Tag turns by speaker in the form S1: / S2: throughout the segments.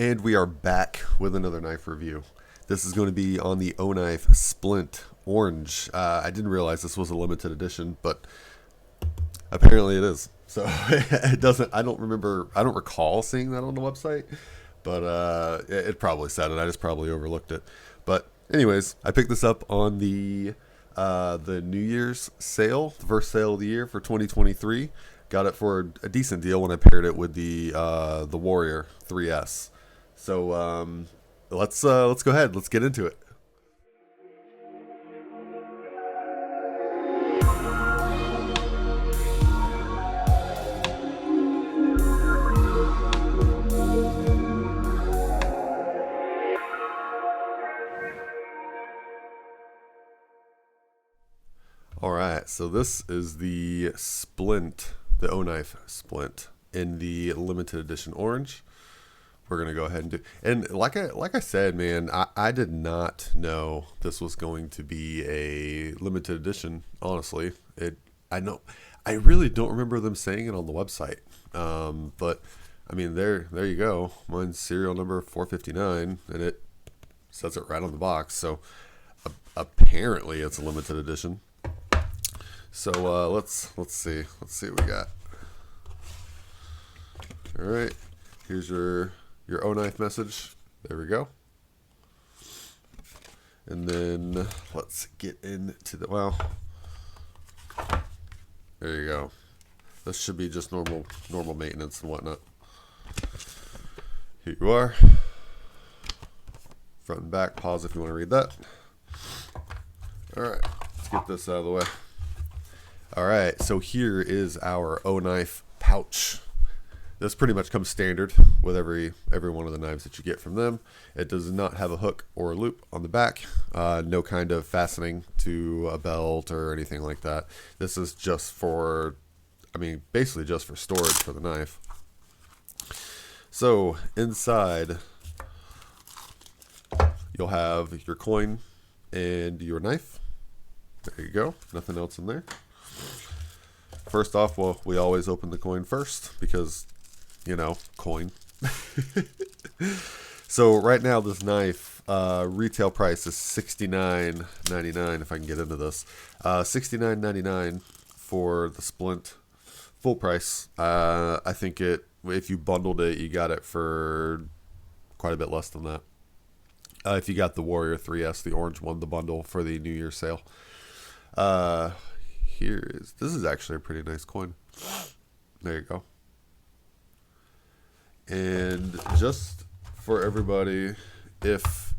S1: And we are back with another knife review. This is going to be on the OKnife Splint Orange. I didn't realize this was a limited edition, but apparently it is. So it doesn't. I don't recall seeing that on the website, but it probably said it. I just probably overlooked it. But anyways, I picked this up on the New Year's sale, the first sale of the year for 2023. Got it for a decent deal when I paired it with the Warrior 3S. So let's go ahead. Let's get into it. All right, so this is the Splint, the OKnife Splint in the limited edition orange. We're gonna go ahead and do, and like I said, man, I did not know this was going to be a limited edition. Honestly, I really don't remember them saying it on the website. But I mean, there you go. Mine's serial number 459, and it says it right on the box. So apparently, it's a limited edition. So let's see what we got. All right, here's your OKnife message. There we go. And then let's get into the, well, there you go. This should be just normal maintenance and whatnot. Here you are. Front and back. Pause if you want to read that. All right, let's get this out of the way. All right, so here is our OKnife pouch. This pretty much comes standard with every one of the knives that you get from them. It does not have a hook or a loop on the back. No kind of fastening to a belt or anything like that. This is just for, basically just for storage for the knife. So inside, you'll have your coin and your knife. There you go. Nothing else in there. First off, well, we always open the coin first because, coin. So right now this knife retail price is $69.99 if I can get into this. $69.99 for the Splint full price. I think if you bundled it, you got it for quite a bit less than that. If you got the Warrior 3S, the orange one, the bundle for the New Year's sale. This is actually a pretty nice coin. There you go. And just for everybody, if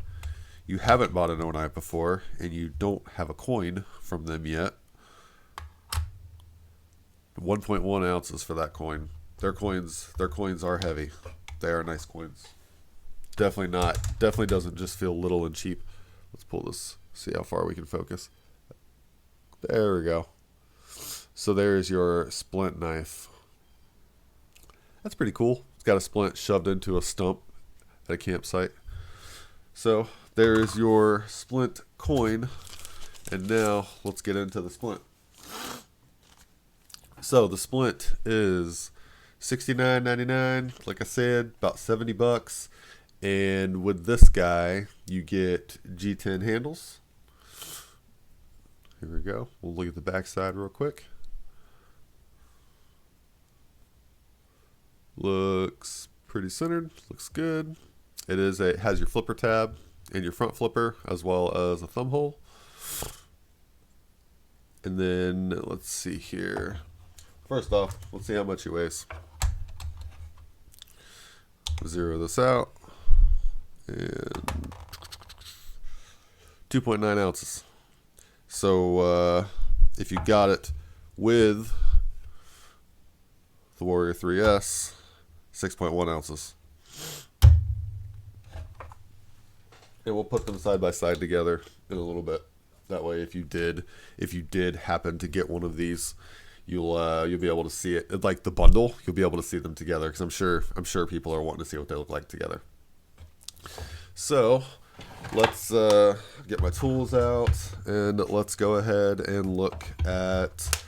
S1: you haven't bought an OKnife before and you don't have a coin from them yet, 1.1 ounces for that coin. Their coins are heavy. They are nice coins. Definitely doesn't just feel little and cheap. Let's pull this, see how far we can focus. There we go. So there's your Splint knife. That's pretty cool. It's got a splint shoved into a stump at a campsite. So there's your Splint coin. And now let's get into the Splint. So the Splint is $69.99. Like I said, about $70. And with this guy, you get G10 handles. Here we go. We'll look at the back side real quick. Looks pretty centered. Looks good. It has your flipper tab and your front flipper as well as a thumb hole. And then let's see here. First off, let's see how much he weighs. Zero this out. And 2.9 ounces. So if you got it with the Warrior 3S, 6.1 ounces. And we'll put them side by side together in a little bit. That way, if you did happen to get one of these, you'll be able to see it, like the bundle. You'll be able to see them together because I'm sure people are wanting to see what they look like together. So let's get my tools out and let's go ahead and look at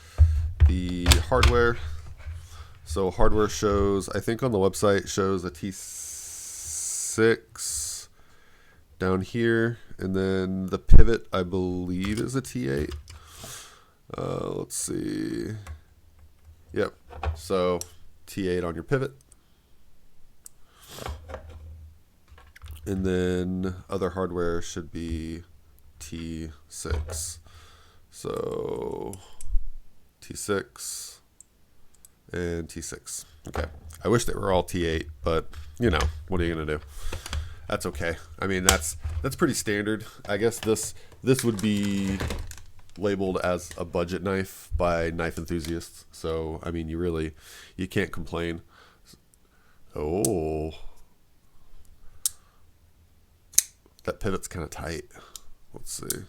S1: the hardware. So hardware shows, I think on the website shows a T6 T6 down here, and then the pivot I believe is a T8. Let's see. Yep. So T8 on your pivot. And then other hardware should be T6. So T6 and T6. Okay. I wish they were all T8, but you know, what are you gonna do? That's okay. I mean, that's pretty standard. I guess this would be labeled as a budget knife by knife enthusiasts. So I mean, you can't complain. Oh, that pivot's kind of tight. Let's see.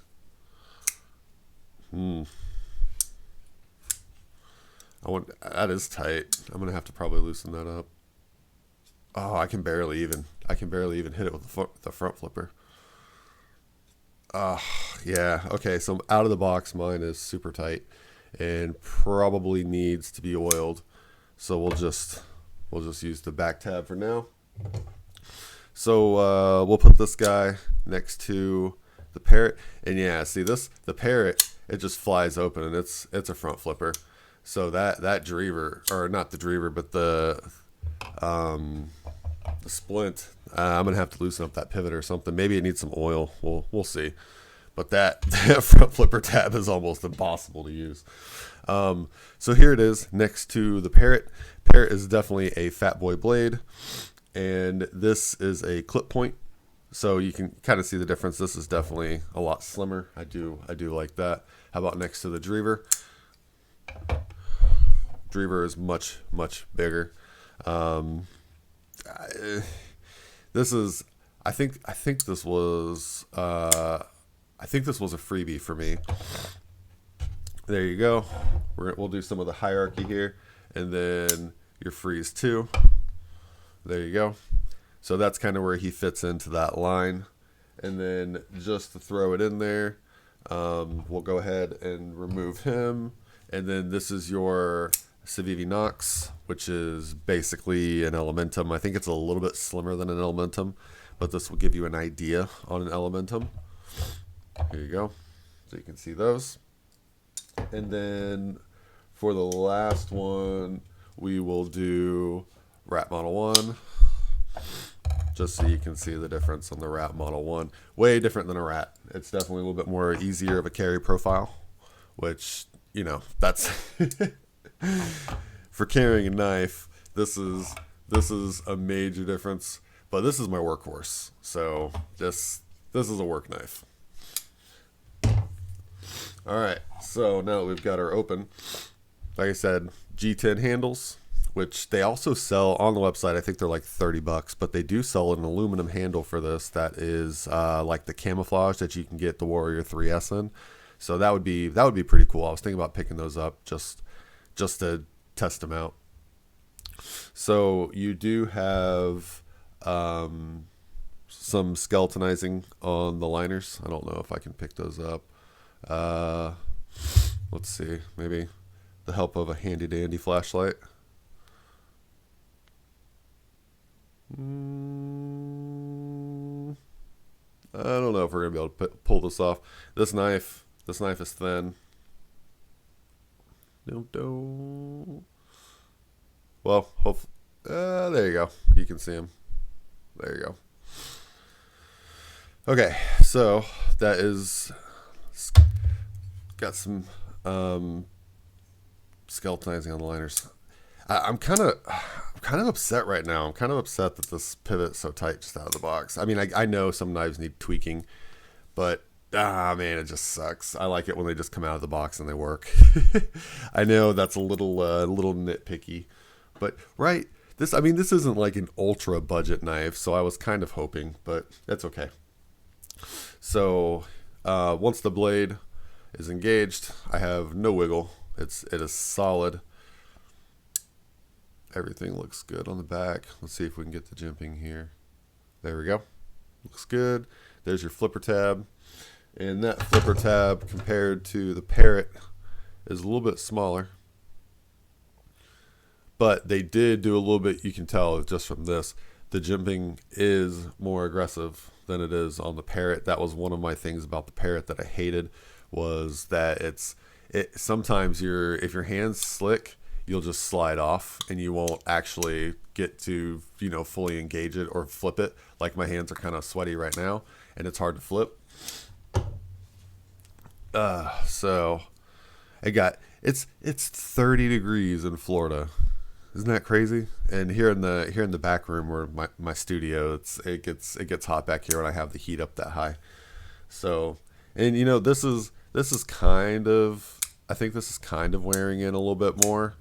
S1: That is tight. I'm gonna have to probably loosen that up. Oh, I can barely even hit it with the front flipper. Yeah. Okay, so out of the box, mine is super tight and probably needs to be oiled. So we'll just use the back tab for now. So we'll put this guy next to the Parrot, and yeah, see the Parrot, it just flies open, and it's a front flipper. So that Drever, or not the Drever, but the Splint, I'm gonna have to loosen up that pivot or something. Maybe it needs some oil. We'll see. But that front flipper tab is almost impossible to use. So here it is next to the Parrot. Parrot is definitely a fat boy blade, and this is a clip point. So you can kind of see the difference. This is definitely a lot slimmer. I do like that. How about next to the Drever? Drever is much bigger. This is I think this was a freebie for me. There you go. We'll do some of the hierarchy here, and then your freeze too. There you go. So that's kind of where he fits into that line. And then just to throw it in there, we'll go ahead and remove him. And then this is your Civivi Nox, which is basically an Elementum. I think it's a little bit slimmer than an Elementum, but this will give you an idea on an Elementum. Here you go. So you can see those. And then for the last one, we will do Rat Model 1. Just so you can see the difference on the Rat Model 1. Way different than a Rat. It's definitely a little bit more easier of a carry profile, which, you know, that's for carrying a knife, this is a major difference. But this is my workhorse. So this is a work knife. Alright, so now that we've got our open, like I said, G10 handles, which they also sell on the website. I think they're like $30, but they do sell an aluminum handle for this that is like the camouflage that you can get the Warrior 3S in. So that would be pretty cool. I was thinking about picking those up just to test them out. So you do have some skeletonizing on the liners. I don't know if I can pick those up. Let's see, maybe the help of a handy dandy flashlight. I don't know if we're gonna be able to pull this off. This knife is thin. Well, hopefully, there you go. You can see him. There you go. Okay, so that is got some skeletonizing on the liners. I'm kind of upset right now. I'm kind of upset that this pivot's so tight just out of the box. I mean, I know some knives need tweaking, but man, it just sucks. I like it when they just come out of the box and they work. I know that's a little nitpicky, but right. This isn't like an ultra budget knife, so I was kind of hoping, but that's okay. So once the blade is engaged, I have no wiggle. It is solid. Everything looks good on the back. Let's see if we can get the jimping here. There we go. Looks good. There's your flipper tab. And that flipper tab compared to the Parrot is a little bit smaller. But they did do a little bit, you can tell just from this, the jimping is more aggressive than it is on the Parrot. That was one of my things about the Parrot that I hated, was that it sometimes if your hand's slick, you'll just slide off and you won't actually get to, you know, fully engage it or flip it. Like my hands are kind of sweaty right now and it's hard to flip. So it's 30 degrees in Florida. Isn't that crazy? And here in the back room where my studio, it gets hot back here when I have the heat up that high. So, and you know, this is kind of, I think this is kind of wearing in a little bit more.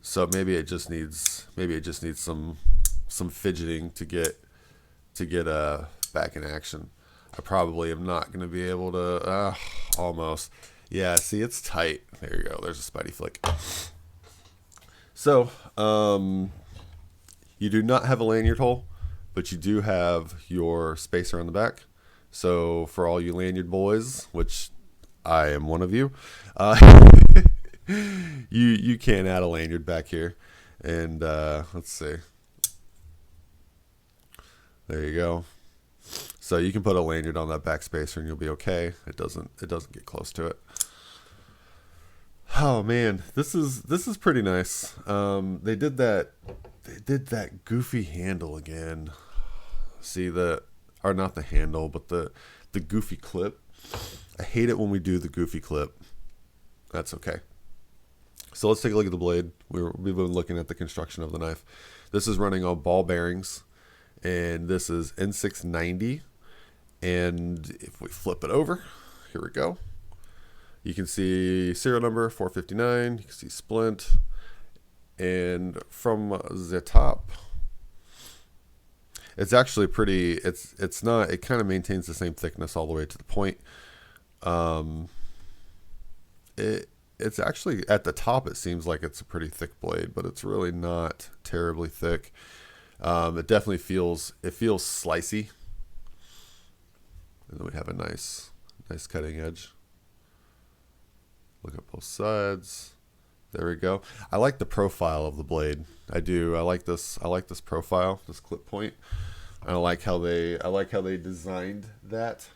S1: So maybe it just needs some fidgeting to get back in action. I probably am not going to be able to, almost. Yeah, see, it's tight. There you go. There's a Spidey flick. So, you do not have a lanyard hole, but you do have your spacer on the back. So for all you lanyard boys, which I am one of you, you can add a lanyard back here. And let's see. There you go. So you can put a lanyard on that back spacer and you'll be okay. It doesn't get close to it. Oh man, this is pretty nice. They did that goofy handle again. See or not the handle, but the goofy clip. I hate it when we do the goofy clip. That's okay. So let's take a look at the blade. We've been looking at the construction of the knife. This is running on ball bearings, and this is N690. And if we flip it over, here we go. You can see serial number 459. You can see Splint. And from the top, it's actually pretty, it's not, it kind of maintains the same thickness all the way to the point. It's actually at the top, it seems like it's a pretty thick blade, but it's really not terribly thick. It definitely feels slicey. And then we have a nice cutting edge. Look at both sides. There we go. I like the profile of the blade. I do. I like this profile, this clip point. I like how they designed that.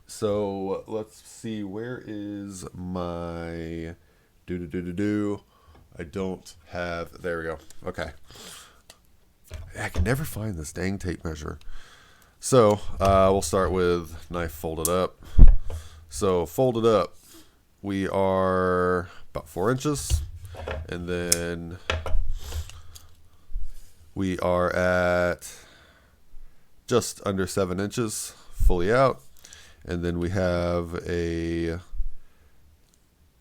S1: So let's see, where is my I don't have, there we go. Okay. I can never find this dang tape measure. So we'll start with knife folded up. So folded up, we are about 4 inches, and then we are at just under 7 inches fully out, and then we have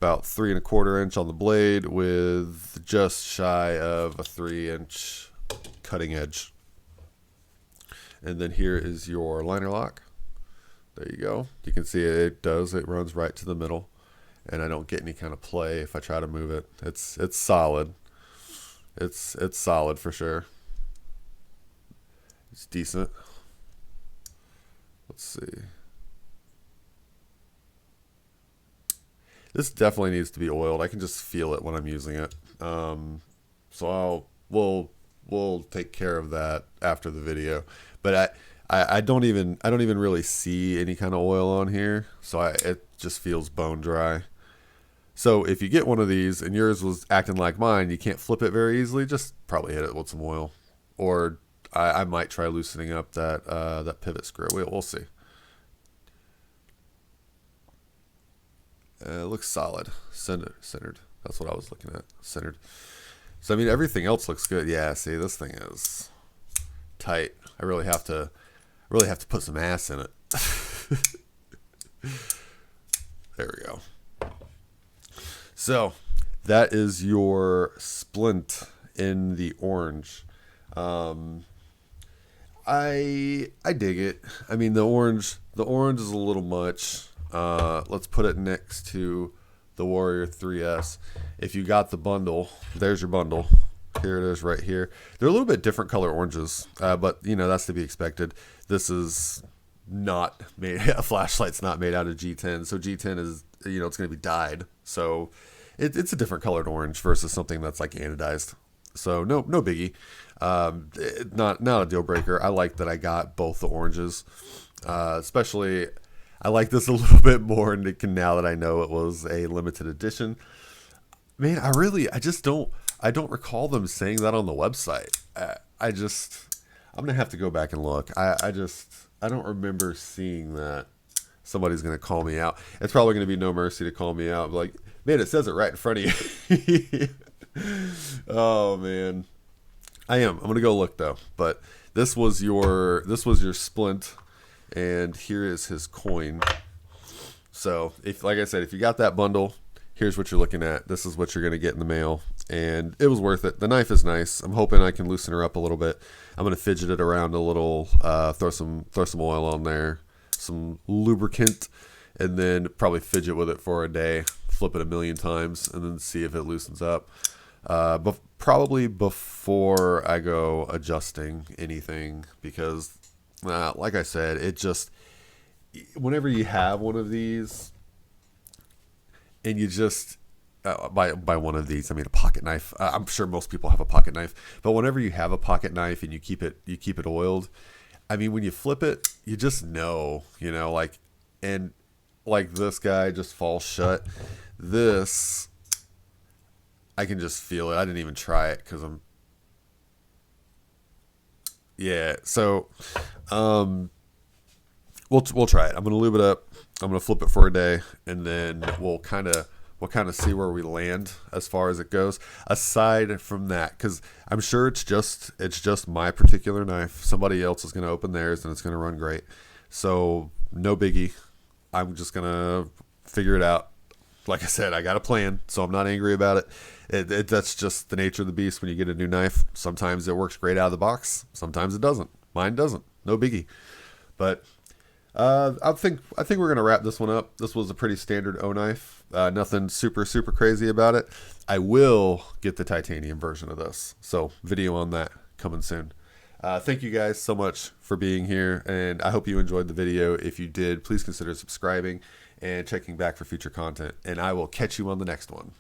S1: about 3 1/4 inch on the blade with just shy of a 3-inch cutting edge. And then here is your liner lock. There you go. You can see it runs right to the middle, and I don't get any kind of play if I try to move it. It's solid. It's solid for sure. It's decent. Let's see. This definitely needs to be oiled. I can just feel it when I'm using it. So we'll take care of that after the video. But I don't even really see any kind of oil on here, so it just feels bone dry. So if you get one of these and yours was acting like mine, you can't flip it very easily, just probably hit it with some oil. Or I might try loosening up that pivot screw. We'll see. It looks solid, centered. That's what I was looking at, centered. So I mean, everything else looks good. Yeah, see, this thing is tight. I really have to put some ass in it. There we go. So that is your Splint in the orange. I dig it. I mean, the orange is a little much. Let's put it next to the Warrior 3S. If you got the bundle, there's your bundle. Here it is right here. They're a little bit different color oranges, but you know, that's to be expected. This is not made, a flashlight's not made out of G10. So G10 is, you know, it's going to be dyed. So it's a different colored orange versus something that's like anodized. So no biggie. Not a deal breaker. I like that I got both the oranges. Especially, I like this a little bit more now that I know it was a limited edition. Man, I don't recall them saying that on the website. I'm gonna have to go back and look. I don't remember seeing that. Somebody's gonna call me out. It's probably gonna be No Mercy to call me out. Like, man, it says it right in front of you. Oh man, I'm gonna go look though. But this was your Splint, and here is his coin. So like I said, if you got that bundle, here's what you're looking at. This is what you're going to get in the mail. And it was worth it. The knife is nice. I'm hoping I can loosen her up a little bit. I'm going to fidget it around a little, throw some oil on there, some lubricant, and then probably fidget with it for a day, flip it a million times, and then see if it loosens up. But probably before I go adjusting anything, because like I said, whenever you have one of these, and you just by one of these, I mean a pocket knife. I'm sure most people have a pocket knife, but whenever you have a pocket knife and you keep it oiled, I mean, when you flip it, you just know, like, and like this guy just falls shut. This, I can just feel it. I didn't even try it because yeah. So, we'll try it. I'm gonna lube it up. I'm gonna flip it for a day, and then we'll kind of see where we land as far as it goes. Aside from that, because I'm sure it's just my particular knife. Somebody else is gonna open theirs, and it's gonna run great. So no biggie. I'm just gonna figure it out. Like I said, I got a plan, so I'm not angry about it. That's just the nature of the beast when you get a new knife. Sometimes it works great out of the box. Sometimes it doesn't. Mine doesn't. No biggie. But I think we're gonna wrap this one up. This was a pretty standard OKnife. Nothing super crazy about it. I will get the titanium version of this, so video on that coming soon. Thank you guys so much for being here, and I hope you enjoyed the video. If you did, please consider subscribing and checking back for future content, and I will catch you on the next one.